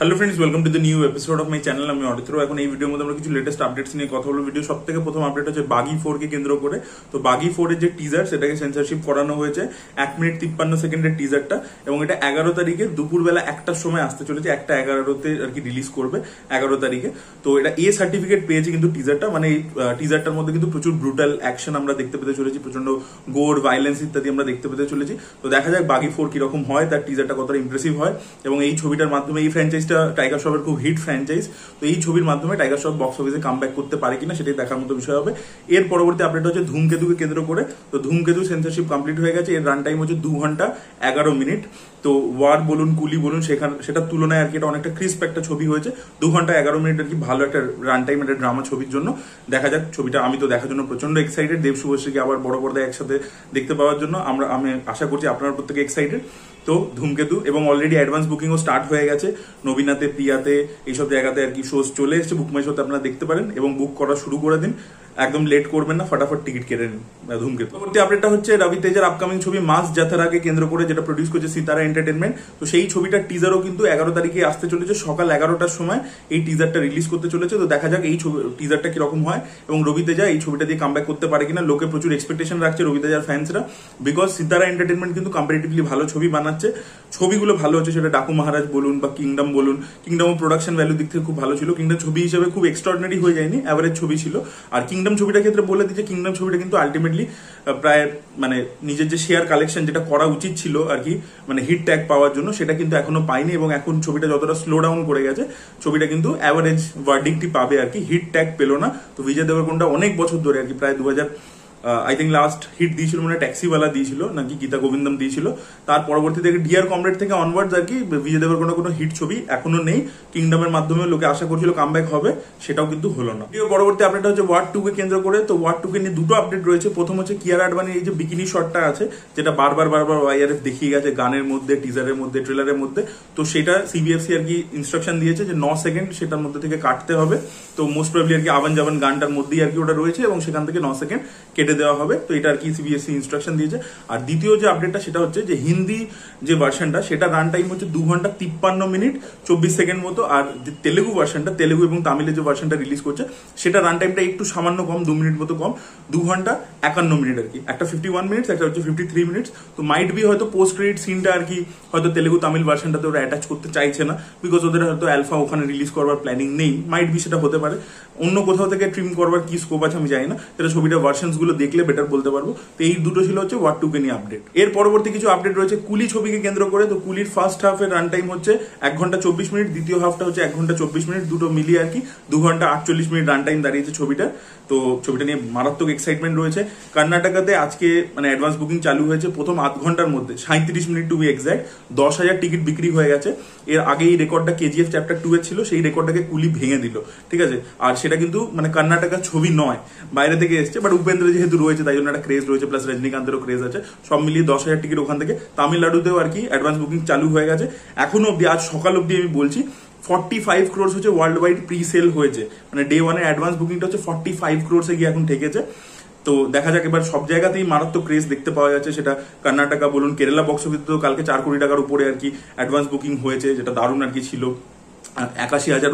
Hello friends, welcome to the new episode of my channel. আমি অরিত্র। এখন এই ভিডিওর মধ্যে আমরা কিছু লেটেস্ট আপডেটস নিয়ে কথা বলবো। ভিডিও সব থেকে প্রথম আপডেট হচ্ছে বাগি 4 কে কেন্দ্র করে। তো বাগি 4 এর যে টিজার সেটাকে সেন্সরশিপ করানো হয়েছে 1 মিনিট 53 সেকেন্ডের টিজারটা, এবং এটা 11 তারিখে দুপুরবেলা 1টার সময় আসতে চলেছে। 1:11-তে আর কি রিলিজ করবে 11 তারিখে। তো এটা এ সার্টিফিকেট পেয়েছে কিন্তু টিজারটা, মানে এই টিজারটার মধ্যে কিন্তু প্রচুর ব্রুটাল অ্যাকশন আমরা দেখতে পেতে চলেছি, প্রচন্ড গোর ভাইলেন্স ইত্যাদি আমরা দেখতে পেতে চলেছি। তো দেখা যাক বাগি 4 কিরকম হয়, তার টিজারটা কতটা ইমপ্রেসিভ হয়, এবং এই ছবিটার মাধ্যমে এই ফ্র্যাঞ্চাইজটা টাইগার শ্রফের খুব হিট ফ্র্যাঞ্চাইজ। তো এই ছবির মাধ্যমে টাইগার শ্রফ বক্স অফিসে কামব্যাক করতে পারে কিনা সেটাই দেখার মতো বিষয় হবে। এর পরবর্তী আপডেট হচ্ছে ধূমকেতুকে কেন্দ্র করে। তো ধূমকেতু সেন্সরশিপ কমপ্লিট হয়ে গেছে। এর রান টাইম হচ্ছে 2 ঘন্টা 11 মিনিট। তো ওয়ার বলুন, কুলি বলুন, সেটার তুলনায় আর কি এটা অনেকটা ক্রিস্প একটা ছবি হয়েছে। 2 ঘন্টা 11 মিনিট আর কি ভালো একটা রান টাইম একটা ড্রামা ছবির জন্য। দেখা যাক ছবিটা, আমি তো দেখার জন্য প্রচন্ড এক্সাইটেড। দেব শুভশ্রীকে আবার বড় পর্দায় একসাথে দেখতে পাওয়ার জন্য আমি আশা করছি আপনারা প্রত্যেকে এক্সাইটেড। তো ধূমকেতু, এবং অলরেডি অ্যাডভান্স বুকিংও স্টার্ট হয়ে গেছে। নবীনাতে, প্রিয়াতে, এইসব জায়গাতে আর কি শোজ চলে এসেছে। বুকমাই শোতে আপনারা দেখতে পারেন এবং বুক করা শুরু করে দিন। একদম লেট করবেন না, ফটাফট টিকিট কেটে নিন ধূমকেতু। পরবর্তী আপডেটটা হচ্ছে রবি তেজের আপকামিং ছবি মাস জাথারাকে কেন্দ্র করে, যেটা প্রডিউস করছে সিতারা এন্টারটেনমেন্ট। তো সেই ছবিটার টিজারও কিন্তু 11 তারিখে আসতে চলেছে। সকাল 11টার সময় এই টিজারটা রিলিজ করতে চলেছে। তো দেখা যাক এই টিজারটা কিরকম হয়, এবং রবি তেজা এই ছবিটা দিয়ে কামব্যাক করতে পারে কিনা। লোকে প্রচুর এক্সপেকটেশন রাখছে রবি তেজার ফ্যান্সরা, বিকজ সিতারা এন্টারটেনমেন্ট কিন্তু কম্পারেটিভলি ভালো ছবি বানাচ্ছে। ছবিগুলো ভালো হচ্ছে, সেটা ডাকু মহারাজ বলুন বা কিংডম বলুন। কিংডম প্রোডাকশন ভ্যালু দিক থেকে খুব ভালো ছিল। কিংডম ছবি হিসেবে খুব এক্সট্রাঅর্ডিনারি হয়ে যায়নি, অ্যাভারেজ ছবি ছিল। আর কিংডম ছবিটার ক্ষেত্রে বলে দিচ্ছে, কিংডম ছবিটা কিন্তু আলটিমেটলি প্রায় মানে নিজের যে শেয়ার কালেকশন যেটা করা উচিত ছিল আর কি, মানে হিট ট্যাগ পাওয়ার জন্য, সেটা কিন্তু এখনো পায়নি। এবং এখন ছবিটা যতটা স্লো ডাউন করে গেছে, ছবিটা কিন্তু অ্যাভারেজ ভার্ডিক্টই পাবে আর কি, হিট ট্যাগ পেলো না। তো বিজয় দেবরকোন্ডা অনেক বছর ধরে আর কি, প্রায় 2000 আই থিঙ্ক লাস্ট হিট দিয়েছিল মানে ট্যাক্সিওয়ালা দিয়েছিল, নাকি গীতা গোবিন্দম দিয়েছিল। তার পরবর্তী থেকে ডিয়ার কমরেড থেকে অনওয়ার্ডস আর কি বিজয় দেবরকোন্ডা কোনো হিট ছবি এখনো নেই। কিংডমের মাধ্যমে লোকে আশা করছিল কামব্যাক হবে, সেটাও কিন্তু হলো না। পরবর্তী আপডেট হচ্ছে ওয়ার 2 কে কেন্দ্র করে। তো ওয়ার 2 কে নিয়ে দুটো আপডেট রয়েছে। প্রথম হচ্ছে কিয়ারা আডবাণীর এই যে বিকিনি শটটা আছে, যেটা বারবার ওয়াইআরএফ দেখিয়ে গেছে গানের মধ্যে, টিজারের মধ্যে, ট্রেলারের মধ্যে। তো সেটা সিবিএফসি আর কি ইনস্ট্রাকশন দিয়েছে যে 9 সেকেন্ড সেটার মধ্যে থেকে কাটতে হবে। তো মোস্ট প্রবলি আর কি আবান জাবান গানটার মধ্যেই আর কি ওটা রয়েছে, এবং সেখান থেকে 9 সেকেন্ড কেটে দেওয়া হবে। তো এটা আর কি সিবিএসসি ইনস্ট্রাকশন দিয়েছে। আর দ্বিতীয় যে আপডেটটা সেটা হচ্ছে যে হিন্দি যে ভার্সনটা, সেটা রান টাইম হচ্ছে 2 ঘন্টা 53 মিনিট 24 সেকেন্ড মতো। আর যে তেলেগু ভার্সনটা, তেলেগু এবং তামিলের যে ভার্সনটা রিলিজ করছে, সেটা রান টাইমটা একটু সামান্য কম, 2 মিনিট মতো কম, 2 ঘন্টা 51 মিনিট আর কি। একটা 51 মিনিটস, একটা হচ্ছে 53 মিনিটস। তো মাইট বি হয়তো পোস্ট ক্রেডিট সিনটা আর কি হয়তো তেলেগু তামিল ভার্সনটাতে ওরা অ্যাটাচ করতে চাইছে না, বিকজ ওদের হয়তো অ্যালফা ওখানে রিলিজ করবার প্ল্যানিং নেই। মাইট বি সেটা হতে পারে। অন্য কোথাও থেকে ট্রিম করবার কি স্কোপ আছে আমি জানি না, সেটা ছবিটা ভার্সনস গুলো দেখলে বেটার বলতে পারবো। তো এই দুটো ছিল হচ্ছে ওয়ার 2 কে নিয়ে আপডেট। এর পরবর্তী কিছু আপডেট রয়েছে কুলি ছবিকে কেন্দ্র করে। তো কুলির ফার্স্ট হাফের রান টাইম হচ্ছে 1 ঘন্টা 24 মিনিট, দ্বিতীয় হাফটা হচ্ছে 1 ঘন্টা 24 মিনিট, দুটো মিলিয়ে আর কি 2 ঘন্টা 48 মিনিট রান টাইম দাঁড়িয়েছে ছবিটা। তো ছবিটা নিয়ে মারাত্মক এক্সাইটমেন্ট রয়েছে। কর্ণাটকাতে আজকে মানে অ্যাডভান্স বুকিং চালু হয়েছে। প্রথম আধ ঘন্টার মধ্যে 37 minute to be exact 10,000 ticket বিক্রি হয়ে গেছে। এর আগে এই রেকর্ডটা কেজিএফ চ্যাপ্টার 2 এর ছিল, সেই রেকর্ডটাকে কুলি ভেঙে দিল, ঠিক আছে। আর সেটা কিন্তু মানে কর্ণাটকার ছবি নয়, বাইরে থেকে এসছে। বাট উপেন্দ্র যেহেতু রয়েছে তাই জন্য একটা ক্রেজ রয়েছে, প্লাস রজনীকান্তেরও ক্রেজ আছে। সব মিলিয়ে 10,000 টিকিট ওখান থেকে। তামিলনাড়ুতেও আর কি অ্যাডভান্স বুকিং চালু হয়ে গেছে। এখনো অব্দি, আজ সকাল অব্দি আমি বলছি, 45 ক্রোর্স হচ্ছে ওয়ার্ল্ড ওয়াইড প্রি সেল হয়েছে। মানে ডে ওয়ানের অ্যাডভান্স বুকিংটা হচ্ছে 45 ক্রোর্সে গিয়ে এখন ঠেকেছে। তো দেখা যাক, এবার সব জায়গাতেই মারাত্মক ক্রেজ দেখতে পাওয়া যাচ্ছে। সেটা কর্ণাটকা বলুন, কেরালা বক্স অফিসে তো কালকে 4 কোটি টাকার উপরে আর কি অ্যাডভান্স বুকিং হয়েছে, যেটা দারুণ আর কি ছিল। 81,000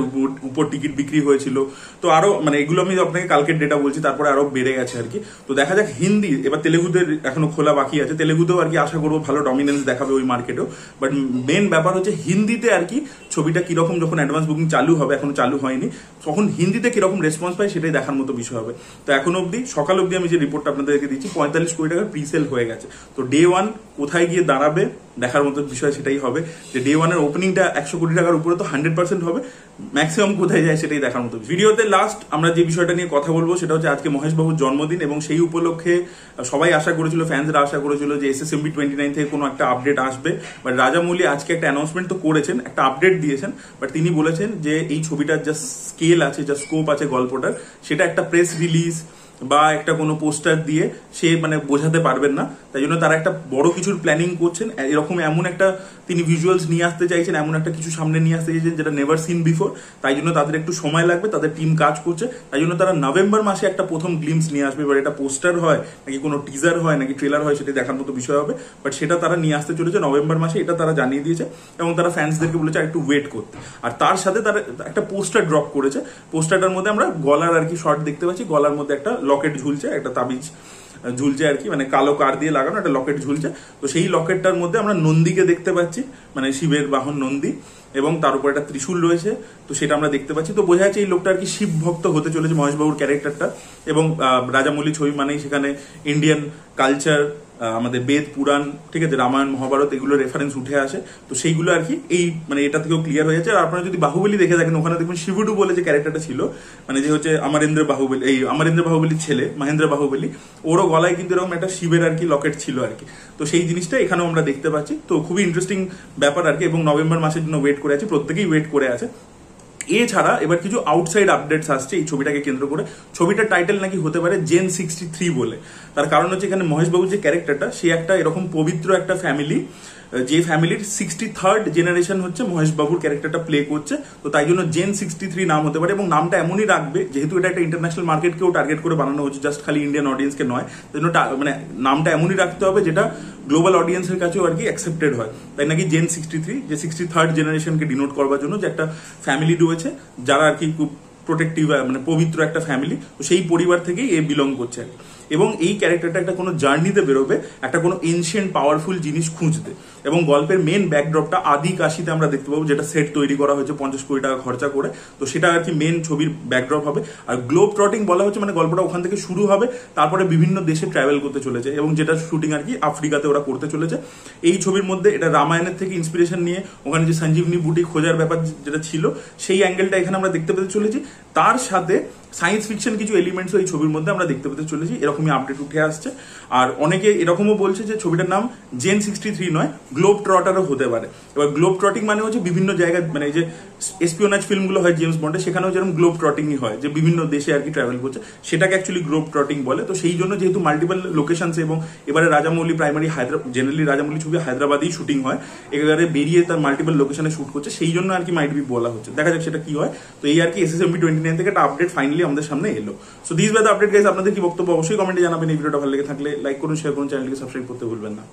উপর টিকিট বিক্রি হয়েছিল। তো আরো মানে এগুলো আমি আপনাকে কালকের ডেটা বলছি, তারপরে আরো বেড়ে গেছে আর কি। তো দেখা যাক হিন্দি, এবার তেলেগুতে এখনো খোলা বাকি আছে। তেলেগুতেও আর কি আশা করবো ভালো ডমিনেন্স দেখাবে ওই মার্কেটেও। বাট মেন ব্যাপার হচ্ছে হিন্দিতে আর কি ছবিটা কিরকম, যখন অ্যাডভান্স বুকিং চালু হবে, এখনো চালু হয়নি, তখন হিন্দিতে কিরকম রেসপন্স পায় সেটাই দেখার মতো বিষয় হবে। তো এখন অব্দি, সকাল অব্দি আমি যে রিপোর্টটা আপনাদেরকে দিচ্ছি, 45 কোটি টাকার প্রি সেল হয়ে গেছে। তো ডে ওয়ান কোথায় গিয়ে দাঁড়াবে দেখার মতো বিষয় সেটাই হবে, যে ডে ওয়ানের ওপেনিংটা 100 কোটি টাকার উপরে তো 100% হবে, ম্যাক্সিমাম কোথায় যায় সেটাই দেখার মতো। ভিডিওতে লাস্ট আমরা যে বিষয়টা নিয়ে কথা বলবো সেটা হচ্ছে আজকে মহেশ বাবুর জন্মদিন, এবং সেই উপলক্ষে সবাই আশা করেছিল, ফ্যান্সরা আশা করেছিল যে SSMB 29 থেকে কোনো একটা আপডেট আসবে। বাট রাজামৌলি আজকে একটা অ্যানাউন্সমেন্ট তো করেছেন, একটা আপডেট দিয়েছেন। বাট তিনি বলেছেন যে এই ছবিটার যা স্কেল আছে, যা স্কোপ আছে গল্পটার, সেটা একটা প্রেস রিলিজ বা একটা কোনো পোস্টার দিয়ে সে মানে বোঝাতে পারবেন না। তাই জন্য তারা একটা বড় কিছুর প্ল্যানিং করছেন, এরকম এমন একটা তিনি ভিজুয়ালস নিয়ে আসতে চাইছেন, এমন একটা কিছু সামনে নিয়ে আসতে চাইছেন যেটা নেভার সিন বিফোর। তাই জন্য তাদের একটু সময় লাগবে, তাদের টিম কাজ করছে। তাই জন্য তারা নভেম্বর মাসে একটা প্রথম গ্লিমস নিয়ে আসবে। এবার এটা পোস্টার হয় নাকি কোনো টিজার হয় নাকি ট্রেলার হয় সেটা দেখার মতো বিষয় হবে, বাট সেটা তারা নিয়ে আসতে চলেছে নভেম্বর মাসে, এটা তারা জানিয়ে দিয়েছে। এবং তারা ফ্যান্সদেরকে বলেছে একটু ওয়েট করতে। আর তার সাথে তারা একটা পোস্টার ড্রপ করেছে। পোস্টারটার মধ্যে আমরা গলার আর কি শর্ট দেখতে পাচ্ছি, গলার মধ্যে একটা লকেট ঝুলছে, একটা তাবিজ ঝুলছে আর কি, মানে কালো কার দিয়ে লাগানো একটা লকেট ঝুলছে। তো সেই লকেটটার মধ্যে আমরা নন্দীকে দেখতে পাচ্ছি, মানে শিবের বাহন নন্দী, এবং তার উপর একটা ত্রিশূল রয়েছে। তো সেটা আমরা দেখতে পাচ্ছি। তো বোঝা যাচ্ছে এই লোকটা আর কি শিব ভক্ত হতে চলেছে, মহেশবাবুর ক্যারেক্টারটা। এবং রাজামৌলি ছবি মানেই সেখানে ইন্ডিয়ান কালচার, আমাদের বেদ পুরাণ, ঠিক আছে, রামায়ণ মহাভারত, এগুলো রেফারেন্স উঠে আসে। তো সেইগুলো আর কি এই মানে এটা থেকেও ক্লিয়ার হয়ে যাচ্ছে। আর আপনারা যদি বাহুবলী দেখে থাকেন, ওখানে দেখবেন শিবুডু বলে যে ক্যারেক্টারটা ছিল, মানে যে হচ্ছে অমরেন্দ্র বাহুবলী, এই অমরেন্দ্র বাহুবলীর ছেলে মহেন্দ্র বাহুবলী, ওরও গলায় কিন্তু এরকম একটা শিবের আর কি লকেট ছিল আর কি। তো সেই জিনিসটা এখানেও আমরা দেখতে পাচ্ছি। তো খুবই ইন্টারেস্টিং ব্যাপার আর কি। এবং নভেম্বর মাসের জন্য ওয়েট করে আছে, প্রত্যেকেই ওয়েট করে আছে। এছাড়া এবার কিছু আউটসাইড আপডেটস আসছে এই ছবিটাকে কেন্দ্র করে। ছবিটার টাইটেল নাকি হতে পারে জেন 63 বলে। তার কারণ হচ্ছে এখানে মহেশবাবুর যে ক্যারেক্টারটা, সে একটা এরকম পবিত্র একটা ফ্যামিলি, যে ফ্যামিলির 63rd জেনারেশন হচ্ছে মহেশবাবুর ক্যারেক্টারটা প্লে করছে। তো তাই জন্য জেন 63 নাম হতে পারে। এবং নামটা এমনই রাখবে, যেহেতু এটা একটা ইন্টারন্যাশনাল মার্কেটকেও টার্গেট করে বানানো হচ্ছে, জাস্ট খালি ইন্ডিয়ান অডিয়েন্সকে নয়। তাই জন্য মানে নামটা এমনই রাখতে হবে যেটা গ্লোবাল অডিয়েন্সের কাছেও আর কি অ্যাকসেপ্টেড হয়। তাই নাকি জেন 63, যে 63rd জেনারেশনকে ডিনোট করবার জন্য, যে একটা ফ্যামিলি রয়েছে যারা আর কি খুব প্রোটেক্টিভ, মানে পবিত্র একটা ফ্যামিলি, তো সেই পরিবার থেকেই এ বিলং করছে আর কি। এবং এই ক্যারেক্টারটা একটা কোনো জার্নিতে বেরোবে, একটা কোনো এনশিয়েন্ট পাওয়ারফুল জিনিস খুঁজতে। এবং গল্পের মেন ব্যাকড্রপটা আদি কাশিতে আমরা দেখতে পাবো, যেটা সেট তৈরি করা হয়েছে 50 কোটি টাকা খরচা করে। তো সেটা আর কি মেন ছবির ব্যাকড্রপ হবে। আর গ্লোব ট্রটিং বলা হচ্ছে, মানে গল্পটা ওখান থেকে শুরু হবে, তারপরে বিভিন্ন দেশে ট্রাভেল করতে চলেছে। এবং যেটা শুটিং আর কি আফ্রিকাতে ওরা করতে চলেছে। এই ছবির মধ্যে এটা রামায়ণের থেকে ইন্সপিরেশন নিয়ে ওখানে যে সঞ্জীবনী বুটি খোঁজার ব্যাপার যেটা ছিল, সেই অ্যাঙ্গেলটা এখানে আমরা দেখতে পেতে চলেছি। তার সাথে সায়েন্স ফিকশন কিছু এলিমেন্টস এই ছবির মধ্যে আমরা দেখতে পেতে চলেছি, এরকমই আপডেট উঠে আসছে। আর অনেকে এরকমও বলছে যে ছবিটার নাম জেন 63 নয়, গ্লোব ট্রটারও হতে পারে। এবার গ্লোব ট্রটিং মানে হচ্ছে বিভিন্ন জায়গায়, মানে যে এসপিওনাজ ফিল্মগুলো হয় জেমস বন্ডে, সেখানেও যেরকম গ্লোব ট্রটিংই হয়, যে বিভিন্ন দেশে আর কি ট্রাভেল করছে, সেটাকে অ্যাকচুয়ালি গ্লোব ট্রটিং বলে। তো সেই জন্য যেহেতু মাল্টিপল লোকেশনস, এবং এবারে রাজামৌলি প্রাইমারি জেনারেলি রাজামৌলি ছবি হায়দ্রাবাদেই শুটিং হয়, এবারে বেরিয়ে তার মাল্টিপল লোকেশনে শুট করছে, সেই জন্য আর কি মাইট বি বলা হচ্ছে। দেখা যাক সেটা কি হয়। তো এই আর কি SSMB 29 থেকে একটা আপডেট ফাইনালি আমাদের সামনে এলো। So this was the update guys. আপনাদের কি বক্তব্য অবশ্যই কমেন্টে জানাবেন। এই ভিডিওটা ভালো লেগে থাকলে লাইক করুন, শেয়ার করুন, চ্যানেলটিকে সাবস্ক্রাইব করতে ভুলবেন না।